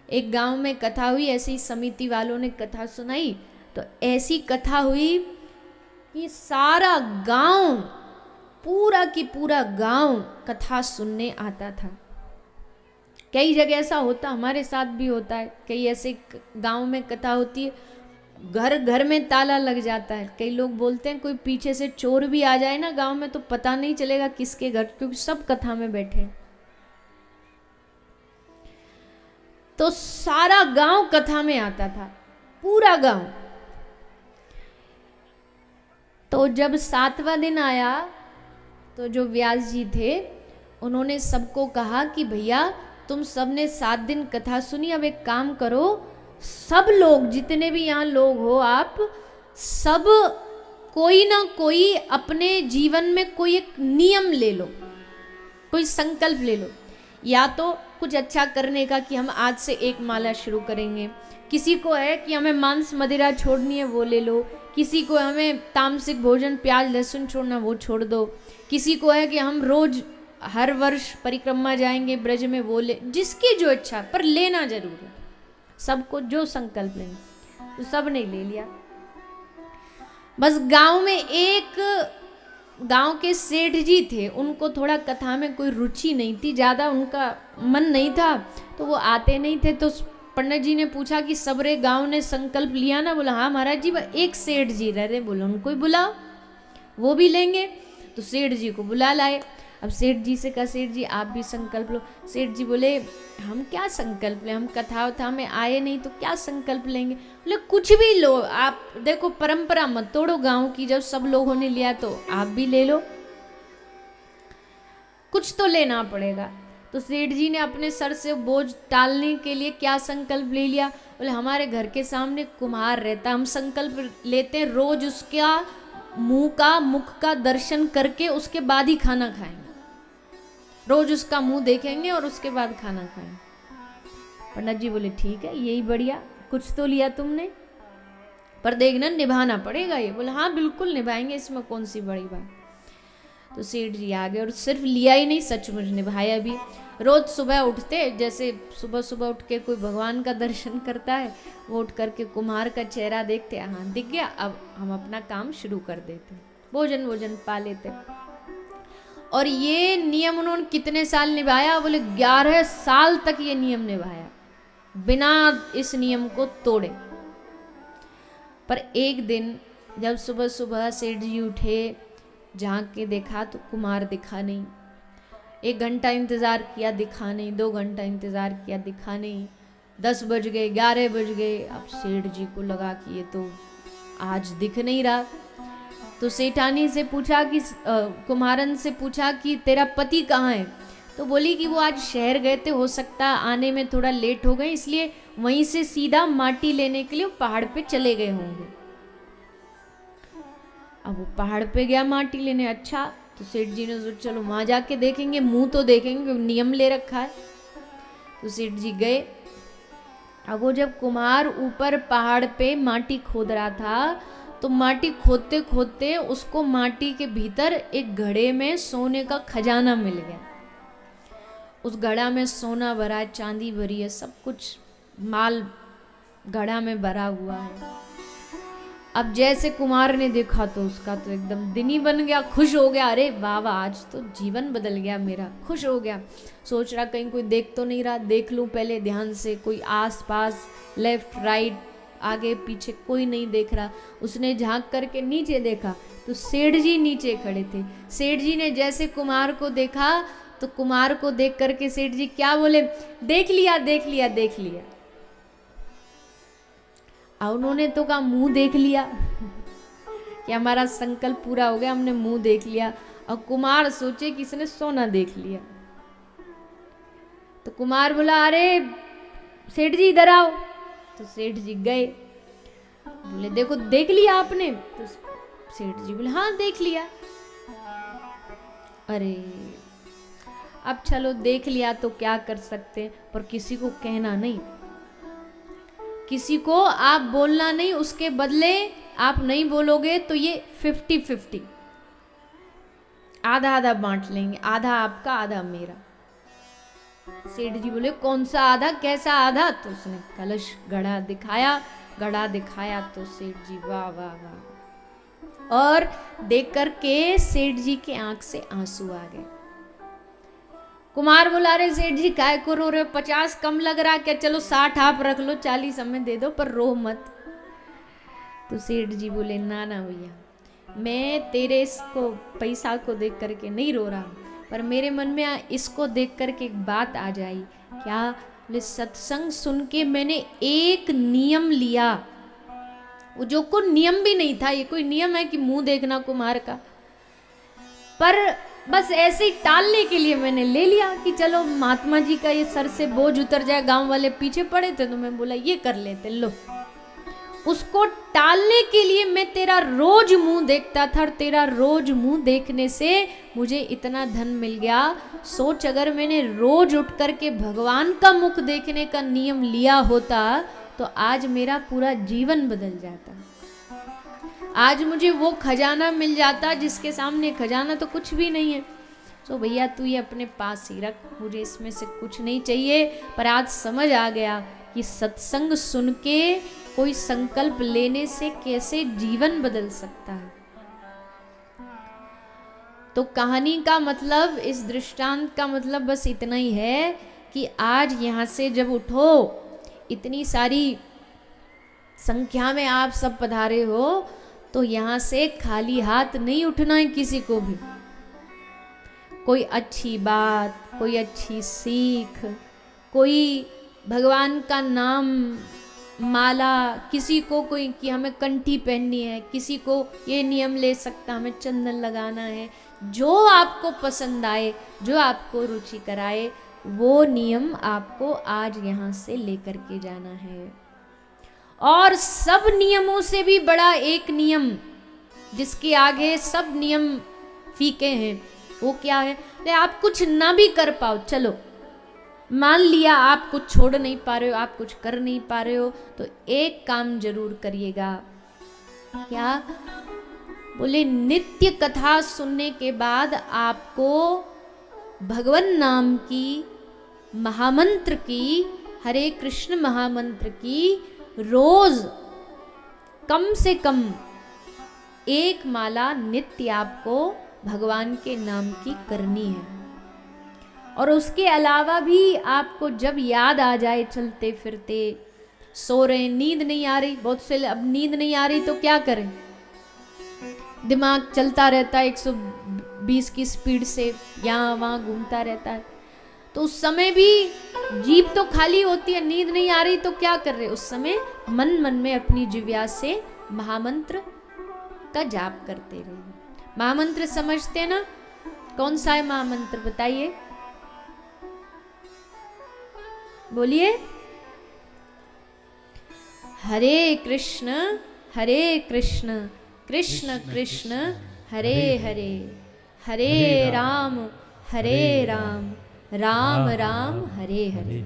एक गांव में कथा हुई, ऐसे ही समिति वालों ने कथा सुनाई। तो ऐसी कथा हुई कि सारा गांव, पूरा की पूरा गांव कथा सुनने आता था। कई जगह ऐसा होता, हमारे साथ भी होता है, कई ऐसे गांव में कथा होती है, घर घर में ताला लग जाता है। कई लोग बोलते हैं कोई पीछे से चोर भी आ जाए ना गांव में तो पता नहीं चलेगा किसके घर, क्योंकि सब कथा में बैठे हैं। तो सारा गांव कथा में आता था, पूरा गांव। तो जब 7वां दिन आया तो जो व्यास जी थे उन्होंने सबको कहा कि भैया तुम सबने 7 दिन कथा सुनी, अब एक काम करो, सब लोग जितने भी यहाँ लोग हो, आप सब कोई ना कोई अपने जीवन में कोई एक नियम ले लो, कोई संकल्प ले लो। या तो कुछ अच्छा करने का कि हम आज से 1 माला शुरू करेंगे, किसी को है कि हमें मांस मदिरा छोड़नी है वो ले लो, किसी को हमें तामसिक भोजन प्याज लहसुन छोड़ना वो छोड़ दो, किसी को है कि हम रोज हर वर्ष परिक्रमा जाएंगे ब्रज में वो ले, जिसकी जो इच्छा, पर लेना जरूर है। सबको जो संकल्प लेना तो सब ने ले लिया। बस गांव में एक गांव के सेठ जी थे, उनको थोड़ा कथा में कोई रुचि नहीं थी, ज़्यादा उनका मन नहीं था, तो वो आते नहीं थे। तो पंडित जी ने पूछा कि सबरे गांव ने संकल्प लिया ना? बोला हाँ महाराज जी, एक सेठ जी रह रहे, बोला उनको ही बुलाओ, वो भी लेंगे। तो सेठ जी को बुला लाए। अब सेठ जी से कहा सेठ जी आप भी संकल्प लो। सेठ जी बोले हम क्या संकल्प लें, हम कथा वथा में आए नहीं तो क्या संकल्प लेंगे। बोले कुछ भी लो आप, देखो परंपरा मत तोड़ो गांव की, जब सब लोगों ने लिया तो आप भी ले लो, कुछ तो लेना पड़ेगा। तो सेठ जी ने अपने सर से बोझ टालने के लिए क्या संकल्प ले लिया। बोले हमारे घर के सामने कुम्हार रहता, हम संकल्प लेते हैं रोज उसका मुख का दर्शन करके उसके बाद ही खाना खाएंगे, रोज उसका मुंह देखेंगे और उसके बाद खाना खाएंगे। पंडित जी बोले ठीक है, यही बढ़िया, कुछ तो लिया तुमने, पर देखना निभाना पड़ेगा ये। बोले हाँ बिल्कुल निभाएंगे, इसमें कौन सी बड़ी बात। तो सेठ जी आ गए और सिर्फ लिया ही नहीं, सचमुच निभाया भी। रोज सुबह उठते, जैसे सुबह सुबह उठ के कोई भगवान का दर्शन करता है, वो उठ करके कुम्हार का चेहरा देखते, हाँ दिख गया, अब हम अपना काम शुरू कर देते, भोजन पा लेते। और ये नियम उन्होंने कितने साल निभाया? बोले 11 साल तक ये नियम निभाया, बिना इस नियम को तोड़े। पर एक दिन जब सुबह सुबह सेठ जी उठे, झांक के देखा तो कुम्हार दिखा नहीं। 1 घंटा इंतज़ार किया, दिखा नहीं। 2 घंटा इंतज़ार किया, दिखा नहीं। 10 बज गए, 11 बज गए। अब सेठ जी को लगा कि ये तो आज दिख नहीं रहा। तो सेठानी से पूछा कि कुम्हारन से पूछा कि तेरा पति कहाँ है? तो बोली कि वो आज शहर गए थे, हो सकता आने में थोड़ा लेट हो गए, इसलिए वहीं से सीधा माटी लेने के लिए पहाड़ पे चले गए होंगे। अब वो पहाड़ पे गया माटी लेने। अच्छा, तो सेठ जी ने सोचा चलो वहां जाके देखेंगे, मुंह तो देखेंगे, नियम ले रखा है। तो सेठ जी गए। अब वो जब कुम्हार ऊपर पहाड़ पे माटी खोद रहा था, तो माटी खोदते खोदते उसको माटी के भीतर एक घड़े में सोने का खजाना मिल गया। उस घड़ा में सोना भरा है, चांदी भरी है, सब कुछ माल घड़ा में भरा हुआ है। अब जैसे कुमार ने देखा तो उसका तो एकदम दिन ही बन गया, खुश हो गया, अरे वाह वाह आज तो जीवन बदल गया मेरा, खुश हो गया। सोच रहा कहीं कोई देख तो नहीं रहा, देख लूं पहले ध्यान से, कोई आस पास लेफ्ट राइट आगे पीछे कोई नहीं देख रहा। उसने झांक करके नीचे देखा तो सेठ जी नीचे खड़े थे। सेठ जी ने जैसे कुमार को देखा तो कुमार को देख करके सेठ जी क्या बोले, देख लिया देख लिया देख लिया। उन्होंने तो कहा मुंह देख लिया कि हमारा संकल्प पूरा हो गया, हमने मुंह देख लिया। और कुमार सोचे कि इसने सोना देख लिया। तो कुमार बोला अरे सेठ जी इधर आओ। तो सेठ जी गए, बोले देखो देख लिया आपने? तो सेठ जी बोले हाँ देख लिया। अरे अब चलो देख लिया तो क्या कर सकते, पर किसी को कहना नहीं, किसी को आप बोलना नहीं, उसके बदले आप नहीं बोलोगे तो ये 50-50 आधा आधा बांट लेंगे, आधा आपका आधा मेरा। सेठ जी बोले कौन सा आधा, कैसा आधा? तो उसने कलश गड़ा दिखाया तो सेठ जी वाह वाह वाह, और देख करके सेठ जी के आंख से आंसू आ गए। कुमार बोला अरे सेठ जी काय को रो रहे हो, 50 कम लग रहा क्या, चलो 60 आप रख लो, 40 हमें दे दो, पर रो मत। तो सेठ जी बोले ना ना भैया, मैं तेरे इसको पैसा को देख करके नहीं रो रहा, पर मेरे मन में इसको देख करके एक बात आ जाई। क्या? बोले सत्संग सुन के मैंने एक नियम लिया, वो जो कोई नियम भी नहीं था, ये कोई नियम है कि मुंह देखना कुमार का, पर बस ऐसे ही टालने के लिए मैंने ले लिया कि चलो महात्मा जी का ये सर से बोझ उतर जाए। गांव वाले पीछे पड़े थे तो मैं बोला ये कर लेते, लो। उसको टालने के लिए मैं तेरा रोज मुंह देखता था, और तेरा रोज मुंह देखने से मुझे इतना धन मिल गया। सोच अगर मैंने रोज उठ करके भगवान का मुख देखने का नियम लिया होता तो आज मेरा पूरा जीवन बदल जाता, आज मुझे वो खजाना मिल जाता जिसके सामने खजाना तो कुछ भी नहीं है। तो भैया तू ये अपने पास ही रख, मुझे इसमें से कुछ नहीं चाहिए। पर आज समझ आ गया कि सत्संग सुन के कोई संकल्प लेने से कैसे जीवन बदल सकता है। तो कहानी का मतलब, इस दृष्टांत का मतलब बस इतना ही है कि आज यहाँ से जब उठो, इतनी सारी संख्या में आप सब पधारे हो, तो यहाँ से खाली हाथ नहीं उठना है किसी को भी। कोई अच्छी बात, कोई अच्छी सीख, कोई भगवान का नाम, माला, किसी को कोई कि हमें कंठी पहननी है, किसी को ये नियम ले सकता हमें चंदन लगाना है। जो आपको पसंद आए, जो आपको रुचि कराए, वो नियम आपको आज यहाँ से लेकर के जाना है। और सब नियमों से भी बड़ा एक नियम जिसके आगे सब नियम फीके हैं, वो क्या है? आप कुछ ना भी कर पाओ, चलो मान लिया आप कुछ छोड़ नहीं पा रहे हो, आप कुछ कर नहीं पा रहे हो, तो एक काम जरूर करिएगा। क्या? बोले नित्य कथा सुनने के बाद आपको भगवान नाम की, महामंत्र की, हरे कृष्ण महामंत्र की रोज कम से कम एक माला नित्य आपको भगवान के नाम की करनी है। और उसके अलावा भी आपको जब याद आ जाए, चलते फिरते, सो रहे, नींद नहीं आ रही, बहुत से अब नींद नहीं आ रही तो क्या करें, दिमाग चलता रहता है 120 की स्पीड से, यहाँ वहाँ घूमता रहता है, तो उस समय भी जीभ तो खाली होती है, नींद नहीं आ रही तो क्या कर रहे, उस समय मन मन में अपनी जिह्वा से महामंत्र का जाप करते रहिए। महामंत्र समझते ना? कौन सा है महामंत्र बताइए, बोलिए। हरे कृष्ण कृष्ण कृष्ण हरे हरे, हरे राम राम राम हरे हरे।